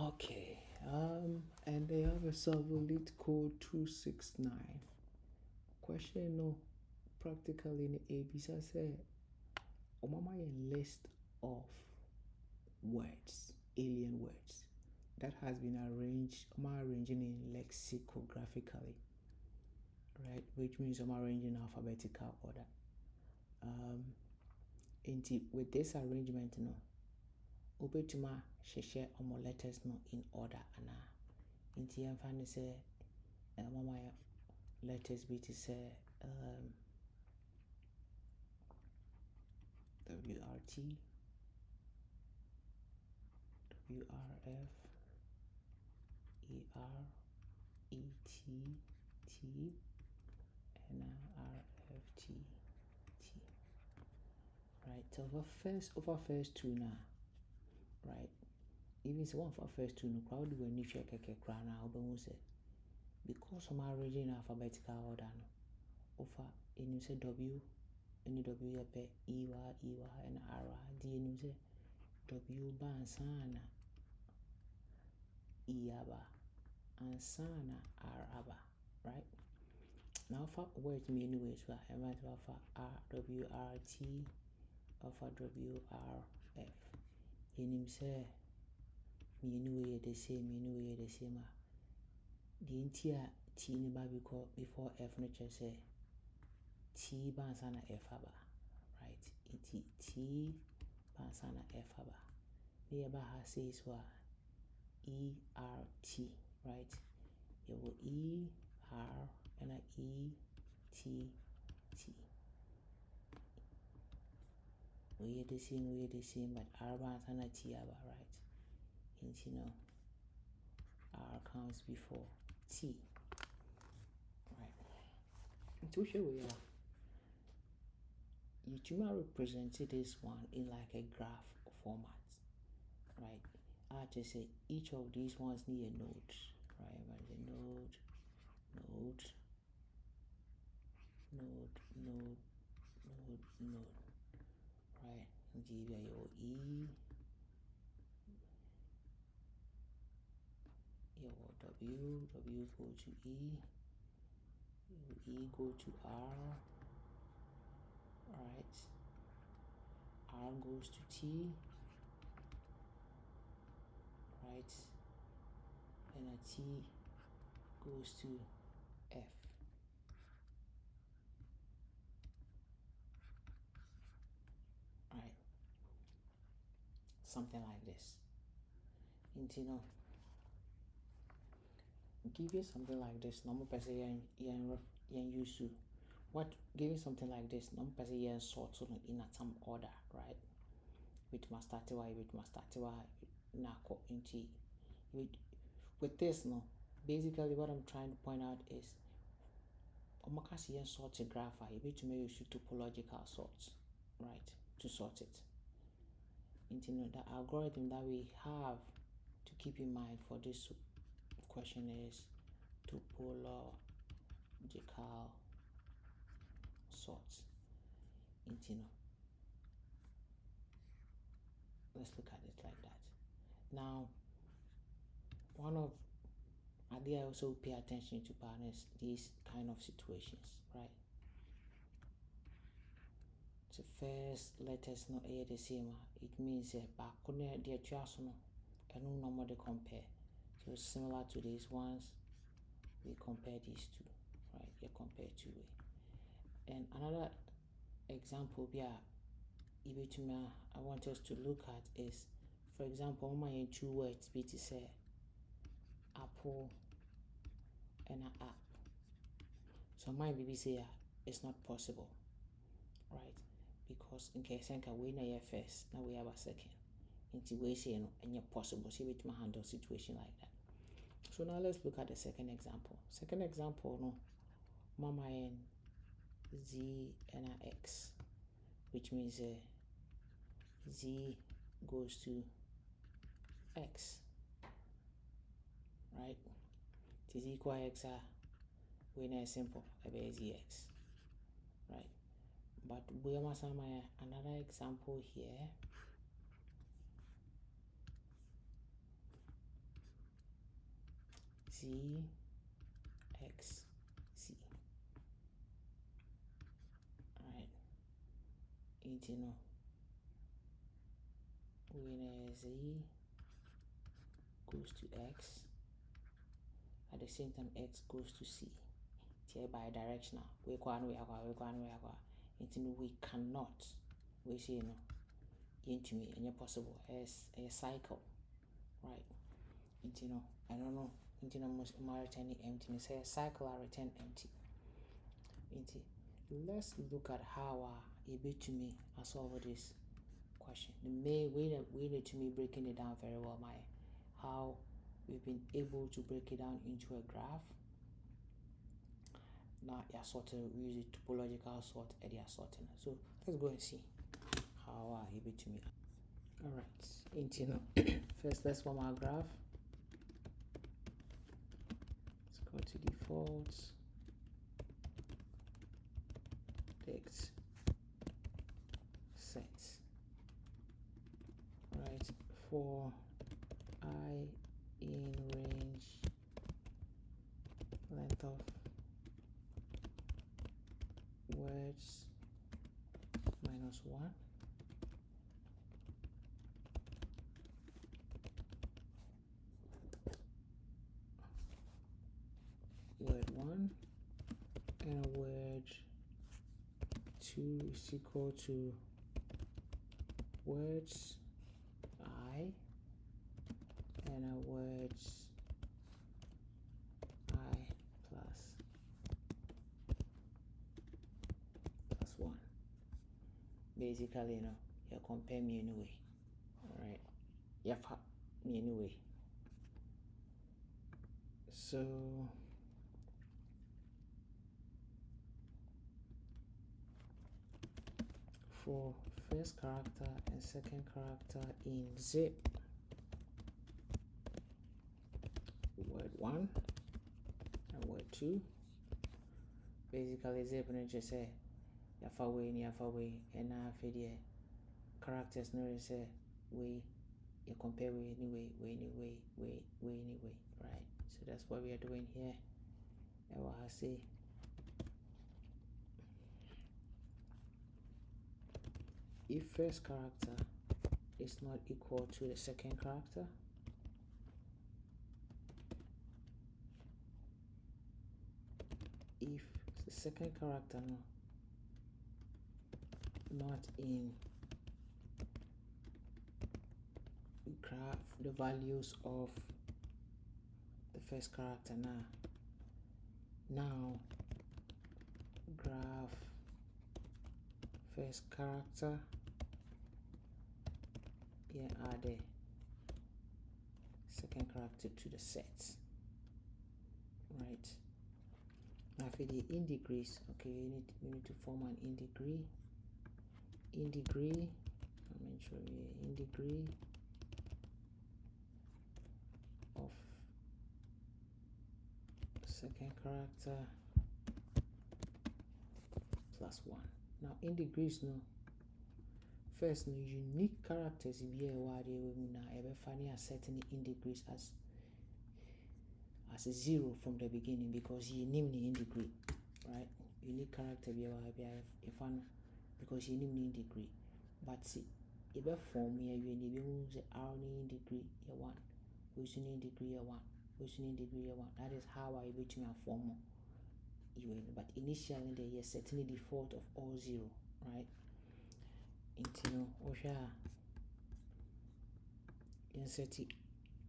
Okay, and they have a server Leetcode 269. Question no, practically in ABC say, Omama a list of words, alien words that has been arranged, arranging in lexicographically, right? Which means I'm arranging alphabetical order. With this arrangement, no, obetuma share letters no in order ana. Inti I'm finding say, mama letters be to say WRT, WRF, ER, ET, T, and RFT, T. Right, so over first two now, right? Even so one for first two, no crowd when you check a crown out, because I'm arranging alphabetical order, no, over in you say W, any W, E, Y, and R, D, and you say W, Bansana, E, Aba, and Sana, R, Aba, right? Now for words me anyways, right? I might have for R, W, R, T, or for W, R, F. You say, me anyway the same, the entire T in the because before F nature say T bansana F aba, right? T bansana F aba. Nearby says what ERT, right? You will ER and a ETT. We're the same, but R bansana T aba, right? And you know R comes before T, right? To show you represented this one in like a graph format, right? I just say each of these ones need a node, right? But the node, right? And give you your your W go to E go to R, right? R goes to T, right? And a T goes to F. Right? Something like this. You know, give you something like this. Normal person used to what giving something like this. Normal person sort in some order, right? With my starting into with this no. Basically, what I'm trying to point out is omakasi sort a graph. You need to make use topological sorts, right? To sort it. Into the algorithm that we have to keep in mind for this question is topological sorts. Let's look at it like that. Now, one of I also pay attention to partners these kind of situations, right? So first letters not the same. It means back the just no and no more they compare. So similar to these ones, we compare these two, right? You compare two way. And another example I want us to look at is, for example, my two words be to say apple and an app. So my baby say it's not possible, right? Because in case we know first, now we have a second. Into we say no and you're possible. See which handle situation like that. So now let's look at the second example. Second example, no, mama and Z and a X, which means Z goes to X, right? It is equal X we know simple, ZX, right? But we must have another example here. Z X Z. Alright. Into no. When Z goes to X, at the same time X goes to C. Here by directional. We cannot. We say no. Into me and possible as a cycle. Right. Into no. I don't know. Into no most returning empty. Say a cycle I return empty. Into let's look at how a bit to me I solve this question. The main way to me breaking it down very well, how we've been able to break it down into a graph. Now you sort of use it topological sort and you're sorting. So let's go and see how a bit to me. Alright, into first let's form our graph. Let's go to defaults. Text sets. Right, for I in range length of words -1. Word 1 and word 2 is equal to words I and a words I plus 1. Basically, you compare me anyway. Alright. Me anyway. So for first character and second character in zip, word 1 and word 2, basically zip and just say yafa way and now for the characters no say way you compare way anyway, right? So that's what we are doing here. And what I say if first character is not equal to the second character, if the second character not in graph the values of the first character now graph first character add the second character to the set, right? Now for the in degrees, okay, we need to form an in degree. I'm sure in degree of second character +1. Now in degrees first unique characters be a word ever funny as setting in degrees as a 0 from the beginning because you name the in degree, right? Unique character be a fun because you name the in degree. But see, if a form here you need the R in degree 1, which in degree 1, which in degree 1. That is how I bet you a form. But initially they are setting the default of all 0, right? Into insert it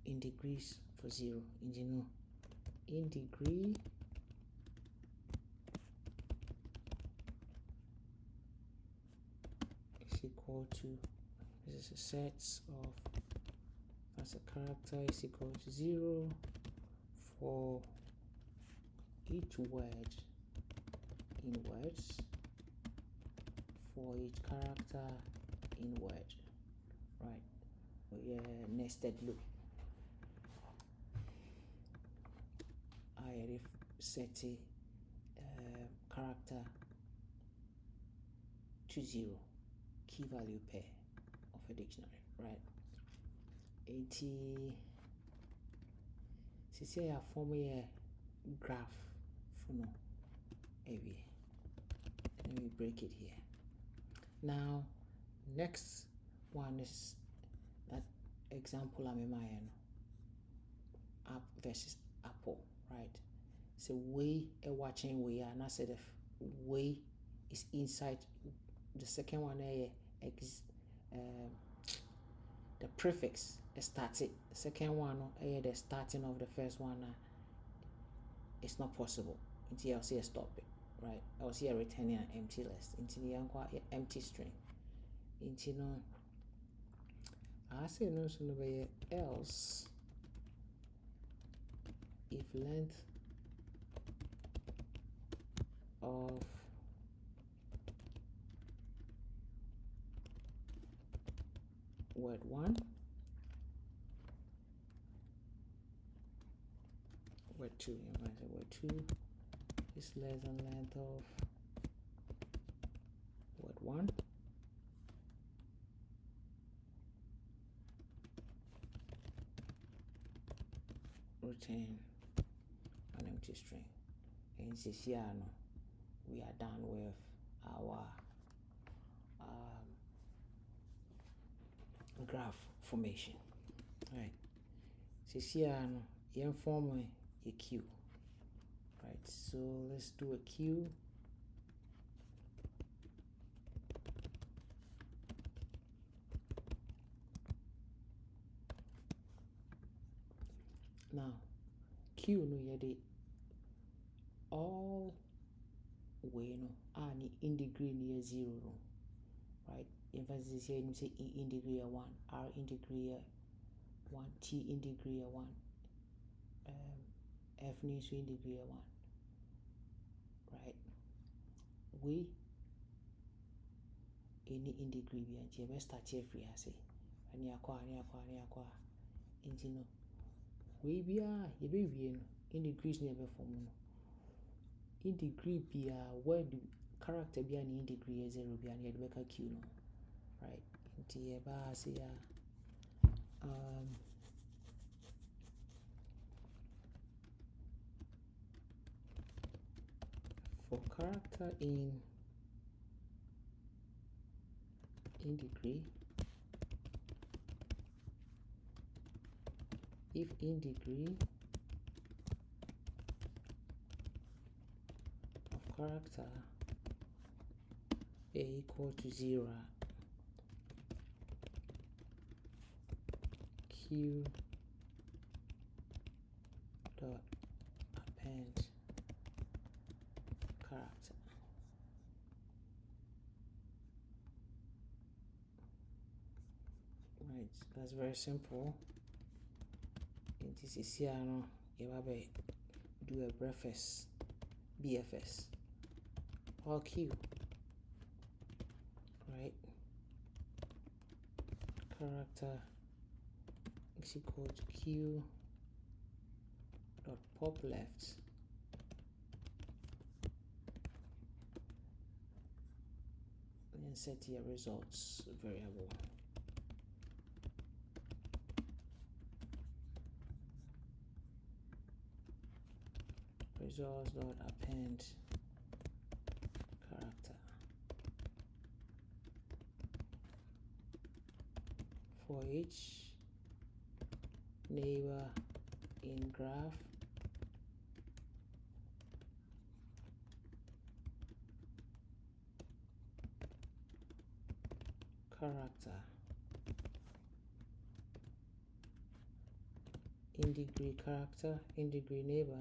in degrees for 0. In degree is equal to, this is a set of as a character is equal to 0 for each word in words, for each character in word, right? Nested loop. I set a character to 0, key value pair of a dictionary, right? 80 say I form a graph for no area. Let me break it here. Now, next one is that example I'm in my app versus Apple, right? So way a watching way, and I said if way is inside the second one, the prefix started. The second one, the starting of the first one, it's not possible. Until I'll see a stop it, right? I'll see a returning an empty list. Until the empty string. Until no, I say no sooner by else if length of word 1, word 2, word 2 is less than length of word 1, return an empty string. And this here no, we are done with our graph formation. Right. So here no, you form a queue. Right. So let's do a queue. Now, queue no yede all way no in degree near 0 no, right? In fact, this here you say E in degree 1, R in degree 1, T in degree 1, F needs in degree 1, right? We any in degree be and you start here free I say and you acquire into no we be you be in degrees near before in degree be where the character be an in degree 0 be and you make a q no, right? Into here say for character in degree, if in degree of character a equal to 0, q dot append character. Right, that's very simple. In this is here no, you have do a breakfast BFS or Q, right? Character is equal to Q dot pop left and set your results variable. Results dot append character. For each neighbor in graph character in degree character in degree neighbor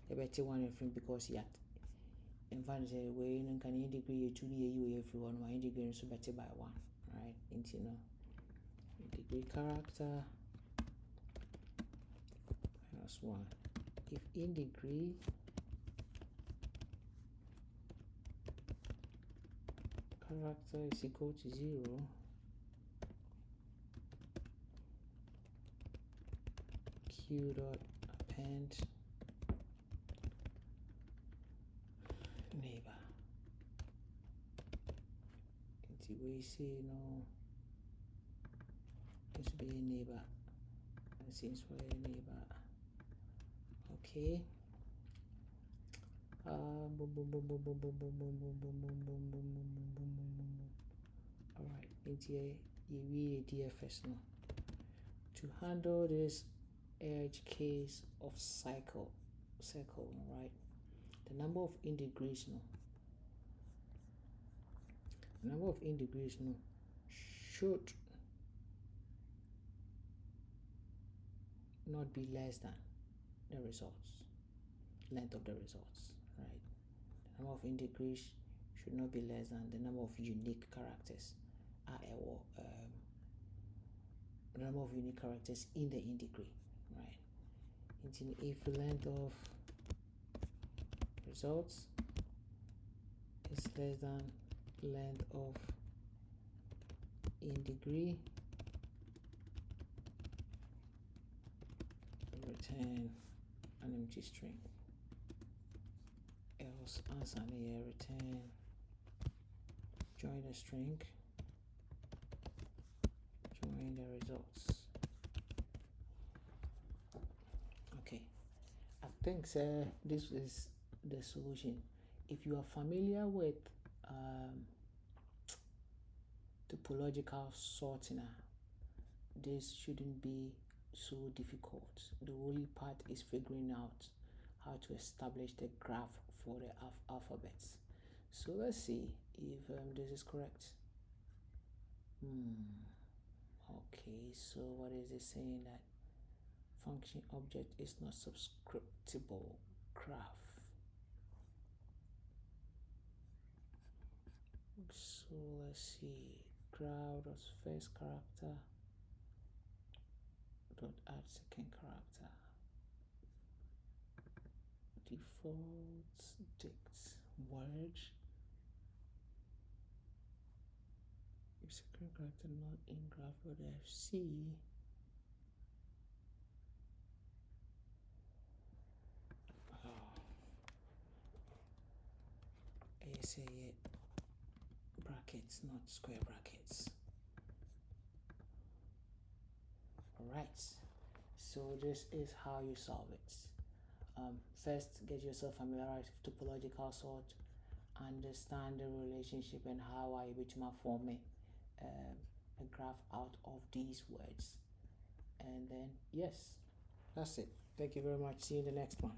the better one from because yet in fact say we can in degree 2 you everyone in degree so better by 1, right? Into no degree character minus 1 if in degree character is equal to 0, q dot append neighbor. Into we say no, this be a neighbor Since we're a neighbor. Okay. Alright, into a DFS now. To handle this edge case of circle, right? The number of degrees now. The number of degrees now should not be less than the results, length of the results, right? The number of degrees should not be less than the number of unique characters, the number of unique characters in the degree, right? If length of results is less than length of degree, return an empty string. Else answer here, return join the string, join the results. Okay, I think this is the solution. If you are familiar with topological sorting, this shouldn't be so difficult. The only part is figuring out how to establish the graph for the alphabets. So let's see if this is correct. Okay, so what is it saying? That function object is not subscriptable graph. So let's see, graph dot first character dot add second character, default dict word, if second character not in graph dot fc, say it brackets, not square brackets. Alright, so this is how you solve it. First, get yourself familiarized with topological sort, understand the relationship and how are you able to form a graph out of these words. And then, yes, that's it. Thank you very much. See you in the next one.